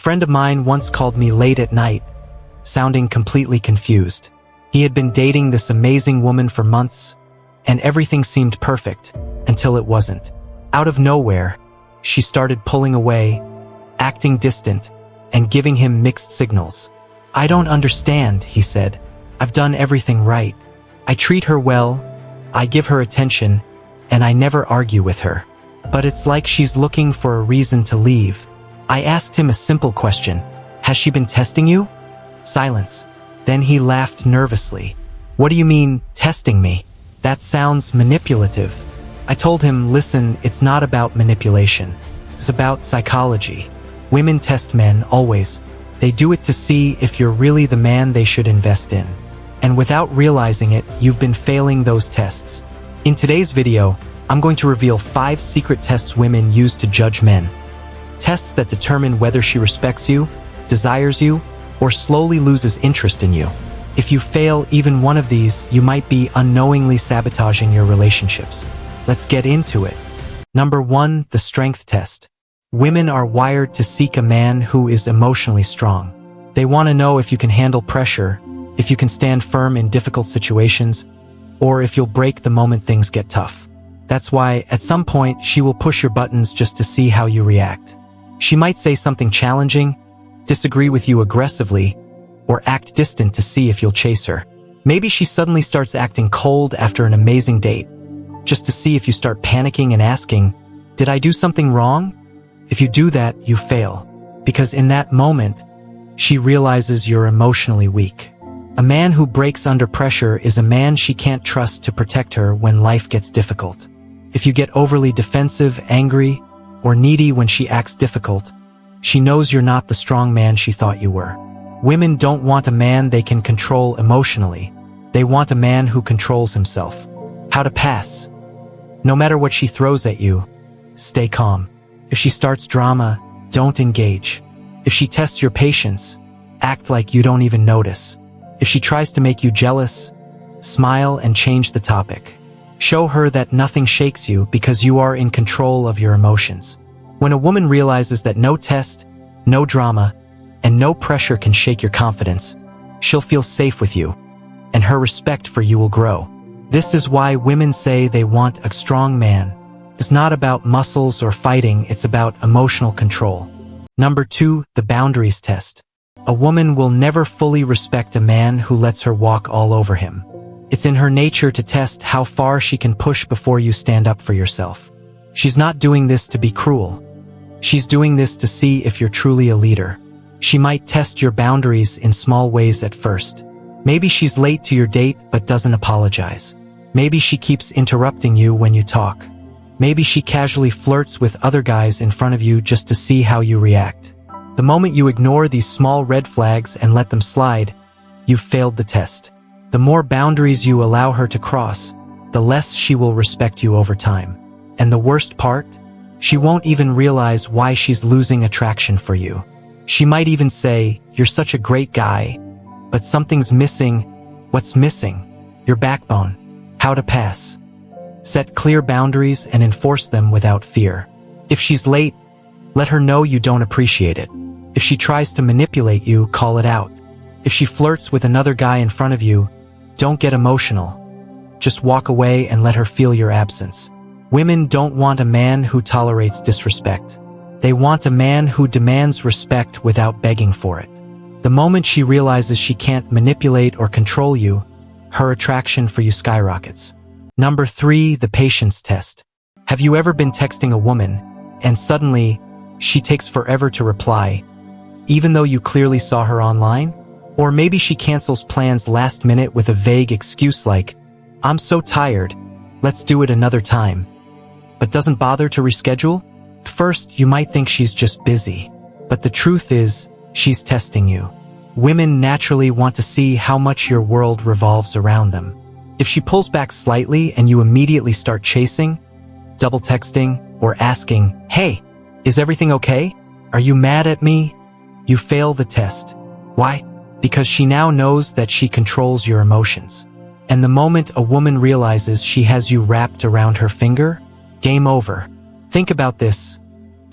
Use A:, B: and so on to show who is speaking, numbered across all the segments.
A: friend of mine once called me late at night, sounding completely confused. He had been dating this amazing woman for months, and everything seemed perfect until it wasn't. Out of nowhere, she started pulling away, acting distant, and giving him mixed signals. "I don't understand," he said. "I've done everything right. I treat her well, I give her attention, and I never argue with her. But it's like she's looking for a reason to leave." I asked him a simple question. "Has she been testing you?" Silence. Then he laughed nervously. "What do you mean, testing me? That sounds manipulative." I told him, "Listen, it's not about manipulation. It's about psychology. Women test men, always. They do it to see if you're really the man they should invest in. And without realizing it, you've been failing those tests." In today's video, I'm going to reveal 5 secret tests women use to judge men. Tests that determine whether she respects you, desires you, or slowly loses interest in you. If you fail even one of these, you might be unknowingly sabotaging your relationships. Let's get into it. Number 1, the strength test. Women are wired to seek a man who is emotionally strong. They want to know if you can handle pressure, if you can stand firm in difficult situations, or if you'll break the moment things get tough. That's why, at some point, she will push your buttons just to see how you react. She might say something challenging, disagree with you aggressively, or act distant to see if you'll chase her. Maybe she suddenly starts acting cold after an amazing date, just to see if you start panicking and asking, "Did I do something wrong?" If you do that, you fail, because in that moment, she realizes you're emotionally weak. A man who breaks under pressure is a man she can't trust to protect her when life gets difficult. If you get overly defensive, angry, or needy when she acts difficult, she knows you're not the strong man she thought you were. Women don't want a man they can control emotionally. They want a man who controls himself. How to pass. No matter what she throws at you, stay calm. If she starts drama, don't engage. If she tests your patience, act like you don't even notice. If she tries to make you jealous, smile and change the topic. Show her that nothing shakes you because you are in control of your emotions. When a woman realizes that no test, no drama, and no pressure can shake your confidence, she'll feel safe with you, and her respect for you will grow. This is why women say they want a strong man. It's not about muscles or fighting, it's about emotional control. Number 2, the boundaries test. A woman will never fully respect a man who lets her walk all over him. It's in her nature to test how far she can push before you stand up for yourself. She's not doing this to be cruel. She's doing this to see if you're truly a leader. She might test your boundaries in small ways at first. Maybe she's late to your date but doesn't apologize. Maybe she keeps interrupting you when you talk. Maybe she casually flirts with other guys in front of you just to see how you react. The moment you ignore these small red flags and let them slide, you've failed the test. The more boundaries you allow her to cross, the less she will respect you over time. And the worst part? She won't even realize why she's losing attraction for you. She might even say, "You're such a great guy, but something's missing." What's missing? Your backbone. How to pass. Set clear boundaries and enforce them without fear. If she's late, let her know you don't appreciate it. If she tries to manipulate you, call it out. If she flirts with another guy in front of you, don't get emotional. Just walk away and let her feel your absence. Women don't want a man who tolerates disrespect. They want a man who demands respect without begging for it. The moment she realizes she can't manipulate or control you, her attraction for you skyrockets. Number 3, the patience test. Have you ever been texting a woman, and suddenly, she takes forever to reply, even though you clearly saw her online? Or maybe she cancels plans last minute with a vague excuse like, "I'm so tired, let's do it another time," but doesn't bother to reschedule? At first, you might think she's just busy, but the truth is, she's testing you. Women naturally want to see how much your world revolves around them. If she pulls back slightly and you immediately start chasing, double texting, or asking, "Hey, is everything okay? Are you mad at me?" you fail the test. Why? Because she now knows that she controls your emotions. And the moment a woman realizes she has you wrapped around her finger, game over. Think about this.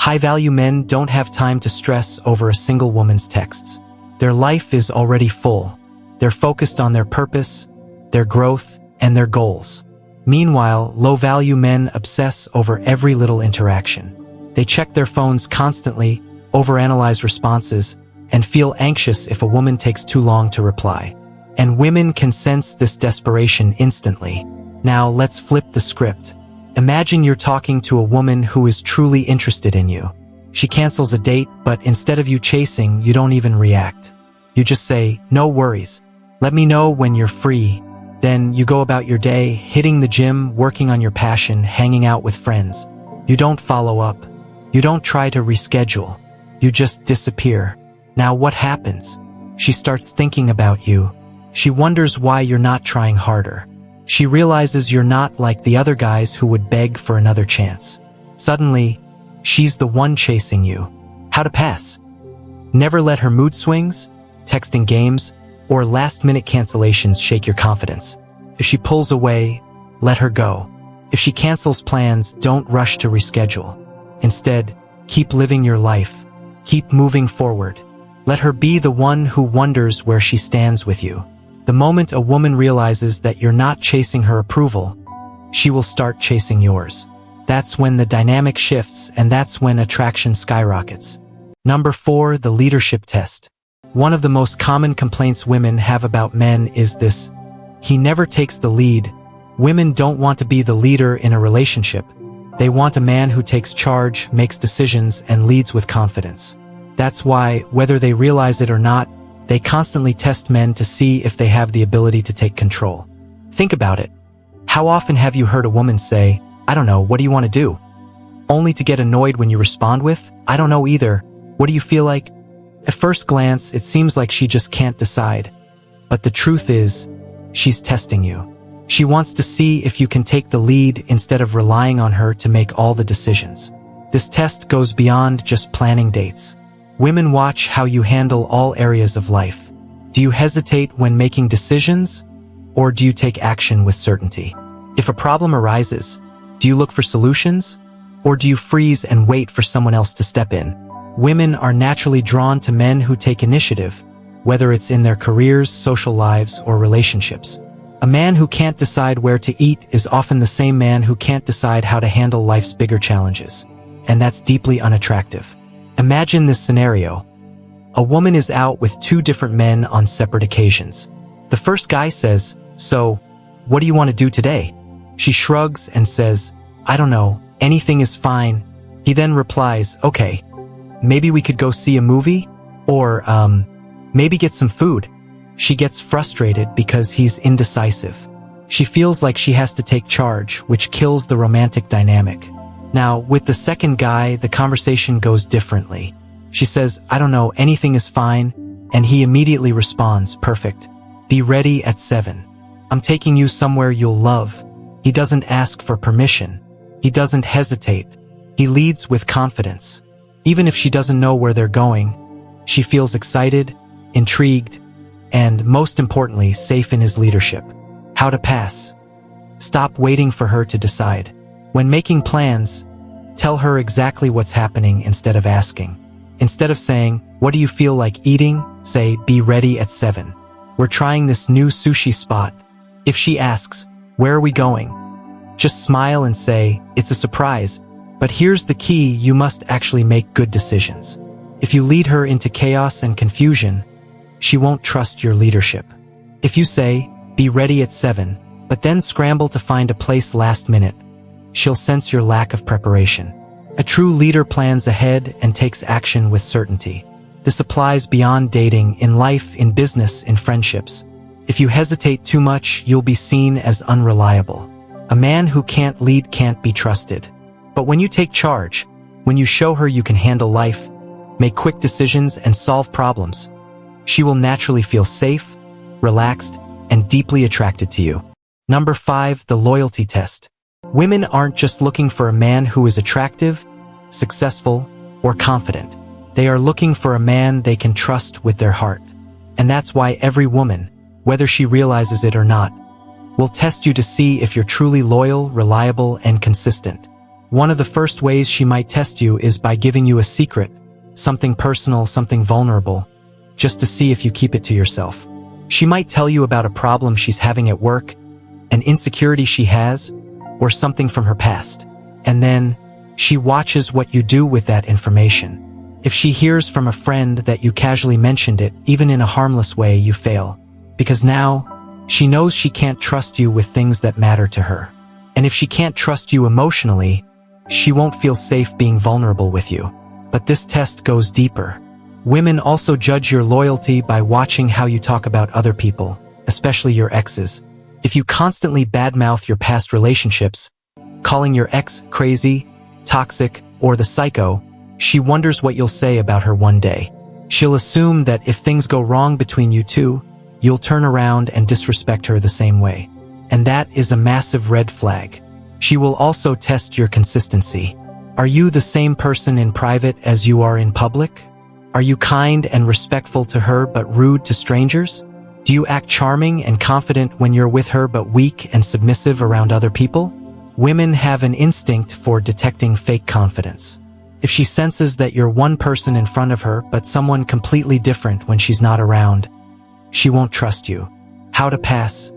A: High-value men don't have time to stress over a single woman's texts. Their life is already full. They're focused on their purpose, their growth, and their goals. Meanwhile, low-value men obsess over every little interaction. They check their phones constantly, overanalyze responses, and feel anxious if a woman takes too long to reply. And women can sense this desperation instantly. Now, let's flip the script. Imagine you're talking to a woman who is truly interested in you. She cancels a date, but instead of you chasing, you don't even react. You just say, "No worries. Let me know when you're free." Then you go about your day, hitting the gym, working on your passion, hanging out with friends. You don't follow up. You don't try to reschedule. You just disappear. Now what happens? She starts thinking about you. She wonders why you're not trying harder. She realizes you're not like the other guys who would beg for another chance. Suddenly, she's the one chasing you. How to pass? Never let her mood swings, texting games, or last-minute cancellations shake your confidence. If she pulls away, let her go. If she cancels plans, don't rush to reschedule. Instead, keep living your life. Keep moving forward. Let her be the one who wonders where she stands with you. The moment a woman realizes that you're not chasing her approval, she will start chasing yours. That's when the dynamic shifts, and that's when attraction skyrockets. Number 4, the leadership test. One of the most common complaints women have about men is this: he never takes the lead. Women don't want to be the leader in a relationship. They want a man who takes charge, makes decisions, and leads with confidence. That's why, whether they realize it or not, they constantly test men to see if they have the ability to take control. Think about it. How often have you heard a woman say, "I don't know, what do you want to do?" Only to get annoyed when you respond with, "I don't know either. What do you feel like?" At first glance, it seems like she just can't decide. But the truth is, she's testing you. She wants to see if you can take the lead instead of relying on her to make all the decisions. This test goes beyond just planning dates. Women watch how you handle all areas of life. Do you hesitate when making decisions, or do you take action with certainty? If a problem arises, do you look for solutions, or do you freeze and wait for someone else to step in? Women are naturally drawn to men who take initiative, whether it's in their careers, social lives, or relationships. A man who can't decide where to eat is often the same man who can't decide how to handle life's bigger challenges. And that's deeply unattractive. Imagine this scenario. A woman is out with 2 different men on separate occasions. The first guy says, "So, what do you want to do today?" She shrugs and says, "I don't know, anything is fine." He then replies, "Okay, maybe we could go see a movie? Or, maybe get some food." She gets frustrated because he's indecisive. She feels like she has to take charge, which kills the romantic dynamic. Now, with the second guy, the conversation goes differently. She says, "I don't know, anything is fine," and he immediately responds, "Perfect. Be ready at 7. I'm taking you somewhere you'll love." He doesn't ask for permission. He doesn't hesitate. He leads with confidence. Even if she doesn't know where they're going, she feels excited, intrigued, and most importantly, safe in his leadership. How to pass? Stop waiting for her to decide. When making plans, tell her exactly what's happening instead of asking. Instead of saying, "What do you feel like eating?" say, "Be ready at 7. We're trying this new sushi spot." If she asks, "Where are we going?" just smile and say, "It's a surprise. But here's the key, you must actually make good decisions." If you lead her into chaos and confusion, she won't trust your leadership. If you say, "Be ready at 7, but then scramble to find a place last minute, she'll sense your lack of preparation. A true leader plans ahead and takes action with certainty. This applies beyond dating, in life, in business, in friendships. If you hesitate too much, you'll be seen as unreliable. A man who can't lead can't be trusted. But when you take charge, when you show her you can handle life, make quick decisions, and solve problems, she will naturally feel safe, relaxed, and deeply attracted to you. Number 5, the loyalty test. Women aren't just looking for a man who is attractive, successful, or confident. They are looking for a man they can trust with their heart. And that's why every woman, whether she realizes it or not, will test you to see if you're truly loyal, reliable, and consistent. One of the first ways she might test you is by giving you a secret, something personal, something vulnerable, just to see if you keep it to yourself. She might tell you about a problem she's having at work, an insecurity she has, or something from her past. And then, she watches what you do with that information. If she hears from a friend that you casually mentioned it, even in a harmless way, you fail. Because now, she knows she can't trust you with things that matter to her. And if she can't trust you emotionally, she won't feel safe being vulnerable with you. But this test goes deeper. Women also judge your loyalty by watching how you talk about other people, especially your exes. If you constantly badmouth your past relationships, calling your ex crazy, toxic, or the psycho, she wonders what you'll say about her one day. She'll assume that if things go wrong between you two, you'll turn around and disrespect her the same way. And that is a massive red flag. She will also test your consistency. Are you the same person in private as you are in public? Are you kind and respectful to her but rude to strangers? Do you act charming and confident when you're with her but weak and submissive around other people? Women have an instinct for detecting fake confidence. If she senses that you're one person in front of her but someone completely different when she's not around, she won't trust you. How to pass?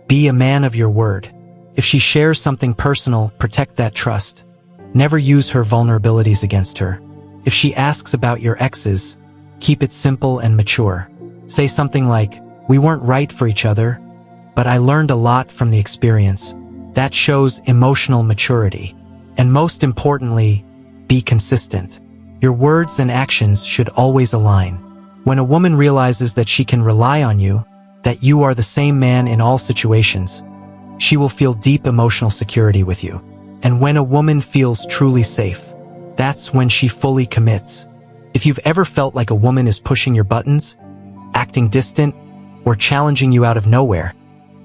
A: Be a man of your word. If she shares something personal, protect that trust. Never use her vulnerabilities against her. If she asks about your exes, keep it simple and mature. Say something like, "We weren't right for each other, but I learned a lot from the experience." That shows emotional maturity. And most importantly, be consistent. Your words and actions should always align. When a woman realizes that she can rely on you, that you are the same man in all situations, she will feel deep emotional security with you. And when a woman feels truly safe, that's when she fully commits. If you've ever felt like a woman is pushing your buttons, acting distant, or challenging you out of nowhere,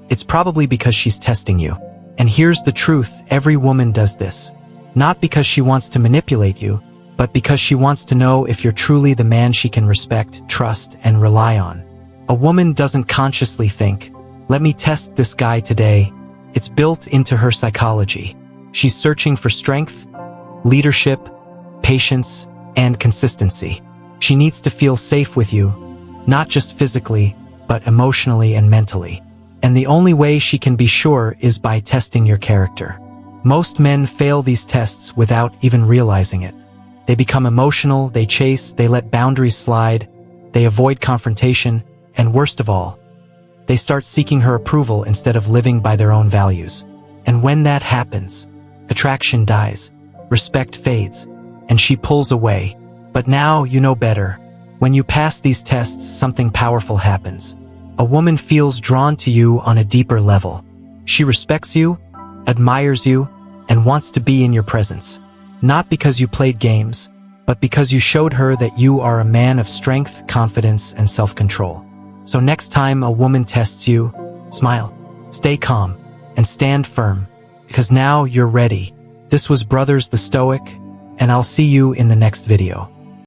A: it's probably because she's testing you. And here's the truth, every woman does this. Not because she wants to manipulate you, but because she wants to know if you're truly the man she can respect, trust, and rely on. A woman doesn't consciously think, "Let me test this guy today." It's built into her psychology. She's searching for strength, leadership, patience, and consistency. She needs to feel safe with you, not just physically, but emotionally and mentally. And the only way she can be sure is by testing your character. Most men fail these tests without even realizing it. They become emotional, they chase, they let boundaries slide, they avoid confrontation, and worst of all, they start seeking her approval instead of living by their own values. And when that happens, attraction dies, respect fades, and she pulls away. But now you know better. When you pass these tests, something powerful happens. A woman feels drawn to you on a deeper level. She respects you, admires you, and wants to be in your presence. Not because you played games, but because you showed her that you are a man of strength, confidence, and self-control. So next time a woman tests you, smile, stay calm, and stand firm, because now you're ready. This was Brothers the Stoic, and I'll see you in the next video.